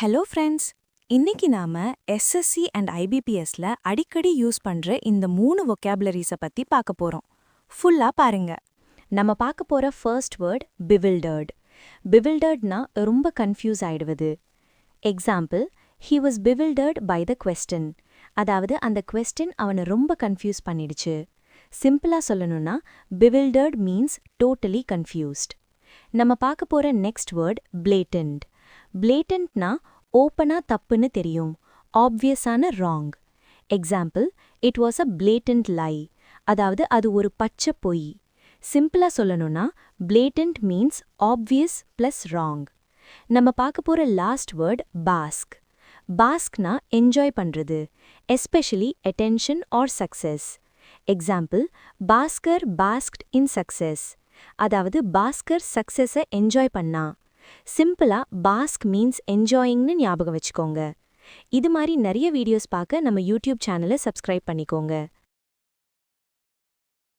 Hello friends. இன்னைக்கு நாம SSC and ஐபிபிஎஸ்ல அடிக்கடி யூஸ் பண்ற இந்த 3 vocabularies பத்தி பார்க்க போறோம். ஃபுல்லா பாருங்க. நம்ம பார்க்க போற ஃபர்ஸ்ட் வேர்ட் bewildered. bewilderedனா ரொம்ப கன்ஃபியூஸ் ஆயிடுவது. Example, he was bewildered by the question. அதாவது அந்த கொஸ்டின் அவனை ரொம்ப கன்ஃபியூஸ் பண்ணிடுச்சு. சிம்பிளா சொல்லணும்னா bewildered means totally confused. நம்ம பார்க்க போற நெக்ஸ்ட் வேர்ட் blatant. blatantனா ஓப்பனா தப்புன்னு தெரியும், ஆப்வியஸான wrong. Example, it was a blatant lie. அதாவது அது ஒரு பச்சை பொய். சிம்பிளா சொல்லணும்னா blatant means obvious plus wrong. நம்ம பார்க்க போற லாஸ்ட் வேர்ட் bask. baskனா என்ஜாய் பண்றது, especially attention or success. Example, Bhaskar basked in success. அதாவது பாஸ்கர் சக்சஸை என்ஜாய் பண்ணா. சிம்பிளா பாஸ்க் மீன்ஸ் என்ஜாயிங்னு ஞாபகம் வச்சுக்கோங்க. இது மாதிரி நிறைய வீடியோஸ் பார்க்க நம்ம யூடியூப் சேனலை சப்ஸ்கிரைப் பண்ணிக்கோங்க.